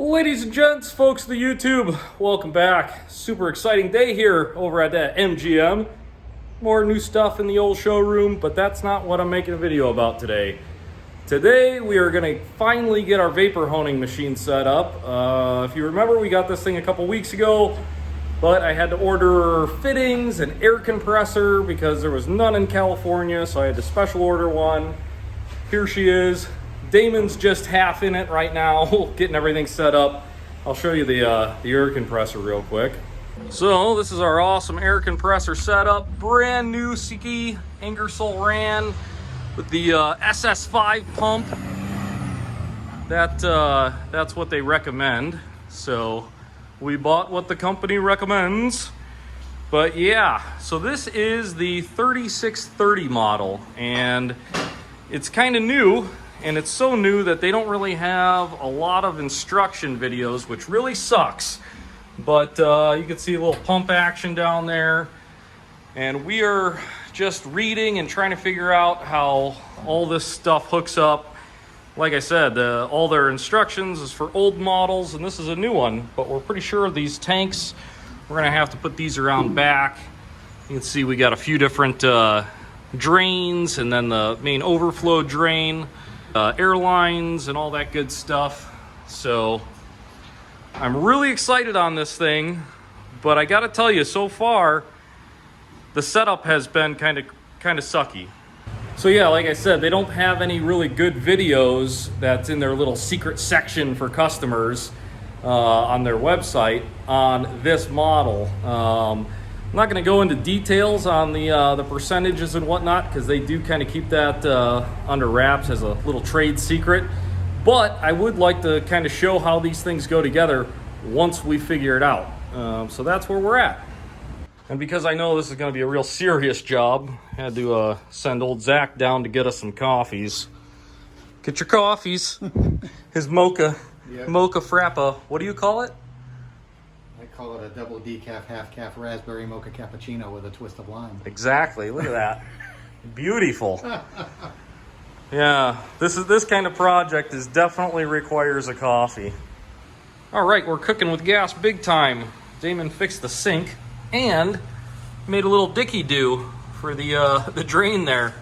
Ladies and gents, folks of the YouTube, welcome back. Super exciting day here over at that MGM. More new stuff in the old showroom, but that's not what I'm making a video about today. Today we are going to finally get our vapor honing machine set up. If you remember, we got this thing a couple weeks ago, but I had to order fittings and air compressor because there was none in California, so I had to special order one. Here she is. Damon's just half in it right now, getting everything set up. I'll show you the air compressor real quick. So this is our awesome air compressor setup. Brand new Siki Ingersoll Rand with the SS5 pump. That's what they recommend. So we bought what the company recommends. But yeah, so this is the 3630 model, and it's kind of new. And it's so new that they don't really have a lot of instruction videos, which really sucks. But you can see a little pump action down there. And we are just reading and trying to figure out how all this stuff hooks up. Like I said, all their instructions is for old models, and this is a new one. But we're pretty sure these tanks, we're gonna have to put these around back. You can see we got a few different drains, and then the main overflow drain. Airlines and all that good stuff. So I'm really excited on this thing, but I gotta tell you, so far the setup has been kind of sucky. So yeah, like I said, they don't have any really good videos that's in their little secret section for customers on their website on this model. I'm not going to go into details on the percentages and whatnot, because they do kind of keep that under wraps as a little trade secret. But I would like to kind of show how these things go together once we figure it out. So that's where we're at. And because I know this is going to be a real serious job, I had to send old Zach down to get us some coffees. Get your coffees. His mocha, yep. Mocha frappa. What do you call it? I call it a double decaf, half calf raspberry mocha cappuccino with a twist of lime. Exactly. Look at that. Beautiful. Yeah, this kind of project definitely requires a coffee. All right, we're cooking with gas big time. Damon fixed the sink and made a little dicky-do for the drain there.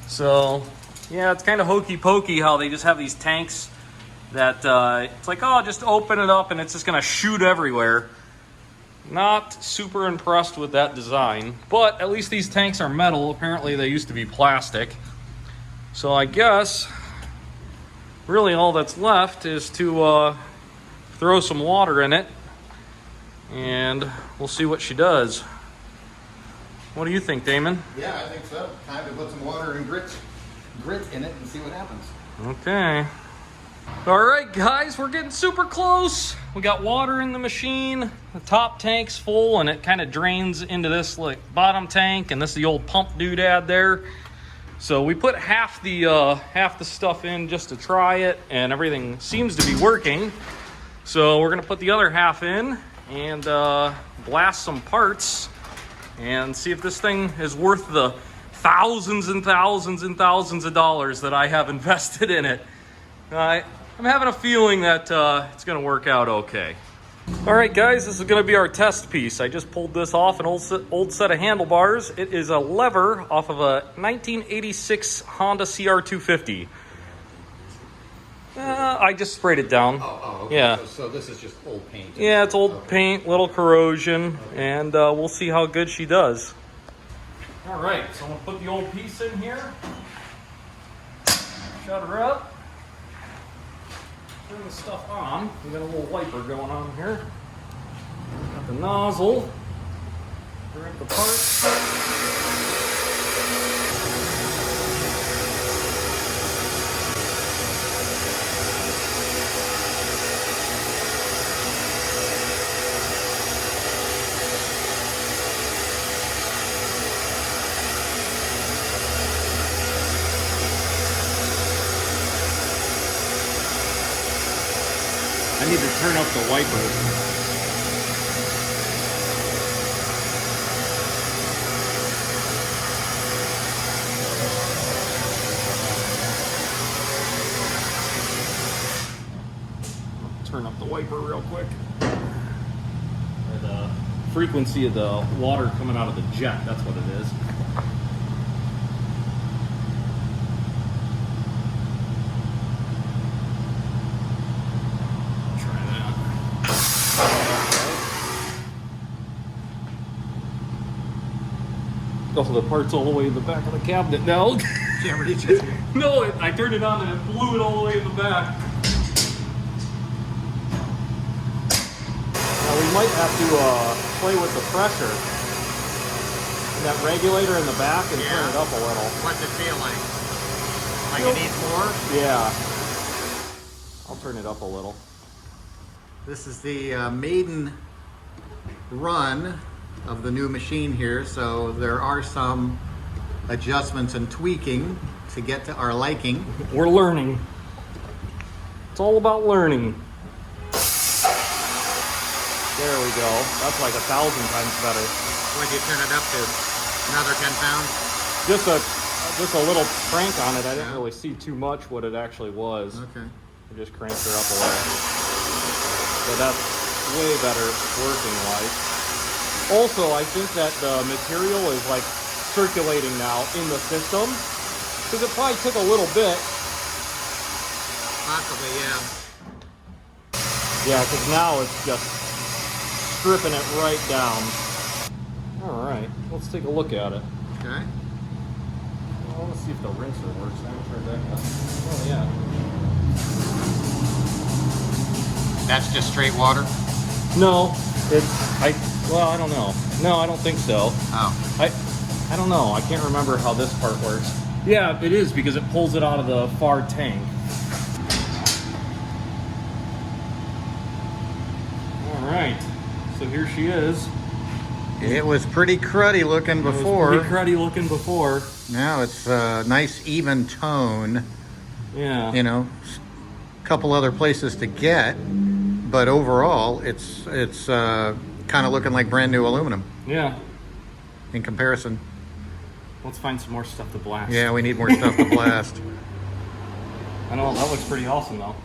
So yeah, it's kind of hokey pokey how they just have these tanks that it's like, oh, just open it up and it's just gonna shoot everywhere. Not super impressed with that design, but at least these tanks are metal. Apparently they used to be plastic. So I guess really all that's left is to throw some water in it, and we'll see what she does. What do you think, Damon? Yeah, I think so. Time to put some water and grit in it and see what happens. Okay. All right, guys, we're getting super close. We got water in the machine. The top tank's full, and it kind of drains into this like bottom tank, and this is the old pump doodad there. So we put half the stuff in just to try it, and everything seems to be working. So we're gonna put the other half in and blast some parts and see if this thing is worth the thousands and thousands and thousands of dollars that I have invested in it. I'm having a feeling that it's going to work out okay. All right, guys, this is going to be our test piece. I just pulled this off an old set of handlebars. It is a lever off of a 1986 Honda CR250. I just sprayed it down. Oh, okay. Yeah. So this is just old paint. Yeah, it's old paint, little corrosion, and we'll see how good she does. All right, so I'm going to put the old piece in here. Shut her up. Turn the stuff on. We got a little wiper going on here. Got the nozzle. Grab the part. I need to turn up the wiper. turn up the wiper real quick. Or the frequency of the water coming out of the jet, that's what it is. Try that. Oh, the part's all the way in the back of the cabinet now. Can't reach it. No, I turned it on and it blew it all the way in the back. Now we might have to play with the pressure in that regulator in the back and turn it up a little. What's it feel like? Like it needs more? Yeah. I'll turn it up a little. This is the maiden run of the new machine here, so there are some adjustments and tweaking to get to our liking. We're learning. It's all about learning. There we go. That's like 1,000 times better. What'd you turn it up to? Another 10 pounds? Just a little crank on it. I didn't really see too much what it actually was. Okay. I just cranked her up a little. So that's way better working like. Also, I think that the material is like circulating now in the system. Because it probably took a little bit. Possibly, yeah. Yeah, because now it's just stripping it right down. All right, let's take a look at it. Okay. Well, let's see if the rinser works. I haven't tried that yet. Oh, yeah. That's just straight water? No, well, I don't know. No, I don't think so. Oh. I don't know. I can't remember how this part works. Yeah, it is because it pulls it out of the far tank. All right, so here she is. It was pretty cruddy looking before. It was pretty cruddy looking before. Now it's a nice even tone. Yeah. You know, a couple other places to get, but overall, it's kind of looking like brand new aluminum Yeah. in comparison. Let's find some more stuff to blast. Yeah, we need more stuff to blast. I know, that looks pretty awesome though.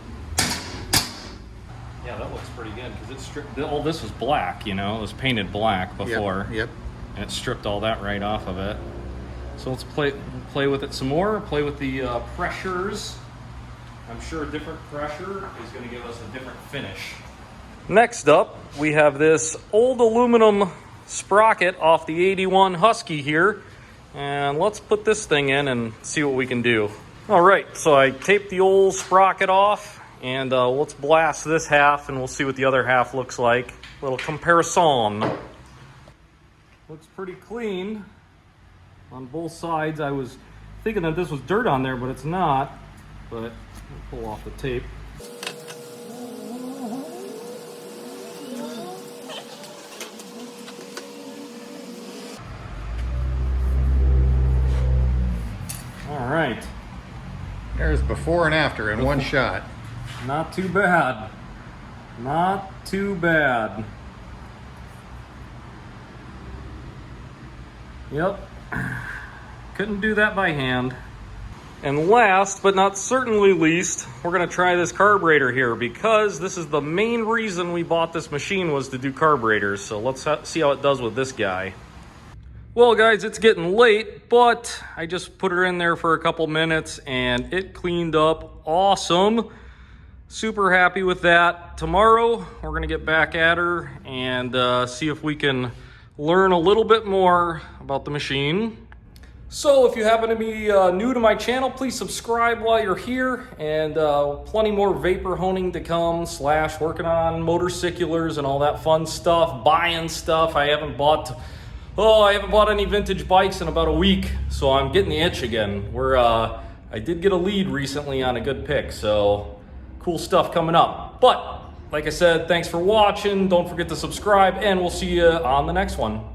Yeah, that looks pretty good because it stripped. All this was black, you know, it was painted black before. Yep. And it stripped all that right off of it. So let's play with it some more. Play with the pressures. I'm sure a different pressure is going to give us a different finish. Next up, we have this old aluminum sprocket off the 81 Husky here. And let's put this thing in and see what we can do. All right, so I taped the old sprocket off, and let's blast this half and we'll see what the other half looks like. Little comparison. Looks pretty clean on both sides. I was thinking that this was dirt on there, but it's not. But we'll pull off the tape. All right. There's before and after in one shot. Not too bad. Not too bad. Yep. Couldn't do that by hand. And last but not certainly least, we're going to try this carburetor here because this is the main reason we bought this machine was to do carburetors. So let's see how it does with this guy. Well, guys, it's getting late, but I just put her in there for a couple minutes and it cleaned up awesome. Super happy with that. Tomorrow, we're going to get back at her and see if we can learn a little bit more about the machine. So if you happen to be new to my channel, please subscribe while you're here, and plenty more vapor honing to come, / working on motorcyculars and all that fun stuff, buying stuff. I haven't bought any vintage bikes in about a week, so I'm getting the itch again. I did get a lead recently on a good pick, so cool stuff coming up. But like I said, thanks for watching. Don't forget to subscribe, and we'll see you on the next one.